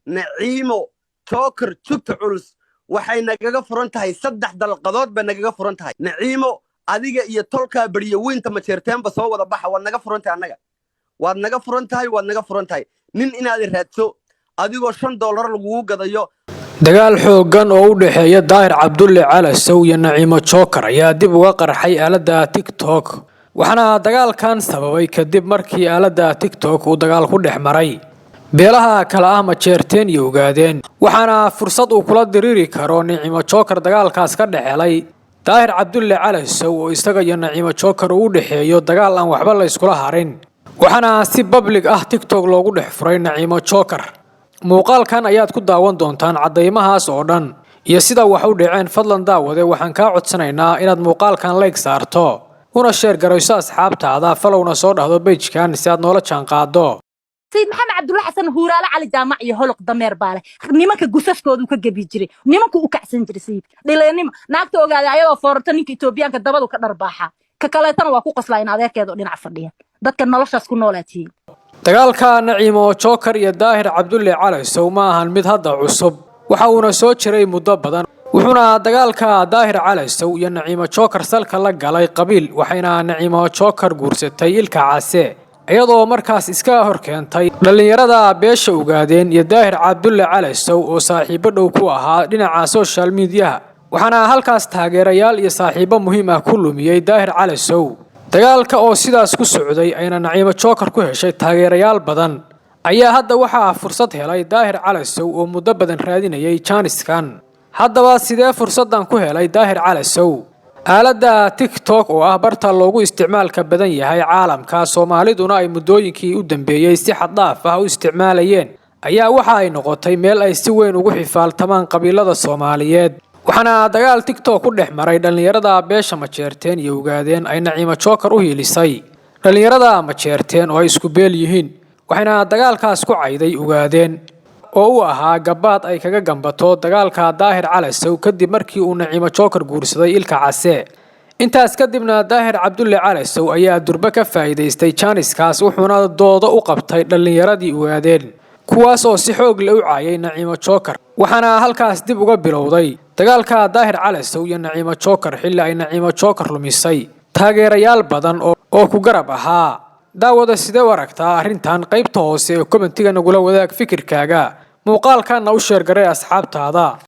naciimo joker jugta culus waxay nagaga furan tahay 3 dalqadood ba nagaga furan tahay naciimo adiga iyo tolka bariyo weynta ma jeerteenba soo wada baxa waad naga furan tahay annaga waad naga furan tahay nin inaad raadso adigoo $5 lagu gadayo dagaal xoogan oo u dhaxeeya Daahir Cabdulle Calasow iyo Naciimo Joker ayaa dib uga qarxay aaladda TikTok waxaana dagaalkan sababay kadib markii aaladda TikTok uu dagaal ku dhex maray beelaha kala ah ma jeerteen iyo ogaadeen waxaana fursad uu kula diriri karo Naciimo Joker dagaalkaas ka dhaxelay Daahir Cabdulle Calasow oo isaga iyo Naciimo Joker u dhaxeeyo dagaal aan waxba la iskula harin waxaana si public ah TikTok loogu dhex furay Naciimo Joker muuqaalkan ayaad ku daawan doontaan cadeymahaas oo dhan iyo sida wax u dhaceen fadlan daawade waxaan ka codsanaynaa inaad muuqaalkan like saarto una share garayso asxaabtaada falowna soo dhahdo page-kan si aad noola jaan qaado سيد محمد عبد الله حسن هورالة على جامع يهلق ضمير باله نيمك جوسس كودو كجبي جري نيمك وكحسن جري سيد دلنيم ناقته وقاعد أيوة فورتني كإثيوبيا كدبل وكدر باحة ككلاتنا وأكو قصلاين هذا كذا دين عفرديا ده كان نلاش أسكن نولاتي dagaalka Naciimo Joker iyo Daahir Cabdulle Calasow ma ahan mid hadda cusub waxa uu soo jiray muddo badan wuxuuna dagaalka Daahir Calasow iyo Naciimo Joker salka la galay qabiil waxayna Naciimo Joker guursatay ilka caase iyadoo markaas iska hor keentay dhalinyarada beesha ogaadeen iyo Daahir Cabdulle Calasow oo saaxiibo dhow ku ahaa dhinaca social media waxaana halkaas taageerayaal iyo saaxiibo muhiim ah ku lumiyay Daahir Calasow dagaalka oo sidaas ku socday ayna Naciimo Joker ku heshay taageerayaal badan ayaa hadda waxa fursad helay Daahir Calasow oo muddo badan raadinayay chance-kan haddaba sidee fursadan ku helay Daahir Calasow aaladda TikTok oo ah barta loogu isticmaalka badan yahay caalamka Soomaaliduna ay muddooyinkii u dambeeyay si xad dhaaf ah u isticmaalayeen ayaa waxa ay noqotay meel ay si weyn ugu xifaaltamaan qabiilada Soomaaliyeed waxaana dagaal TikTok ku dhex maray dhalinyarada beesha ma jeerteen iyo ogaadeen ay Naciimo Joker u hiilisay dhalinyarada ma jeerteen oo ay isku beel yihiin waxaana dagaalkaas ku cayday ogaadeen oo uu ahaa gabaad ay kaga gambato dagaalka Daahir Calasow kadib markii uu Naciimo Joker guursaday ilka caase intaas kadibna Daahir Cabdulle Calasow ayaa durba ka faa'iideystay chance-kaas wuxuuna doodo u qabtay dhalinyaradii ogaadeen kuwaas oo si xoog leh u caayay Naciimo Joker waxaana halkaas dib uga bilowday dagaalka Daahir Calasow iyo Naciimo Joker xilli ay Naciimo Joker lumisay taageerayaal badan oo ku garab ahaa daawada sidee aragtaa arrintan qaybta hoose ee comment-iga nagula wadaag fikirkaaga muuqaalkan u share garay asxaabtaada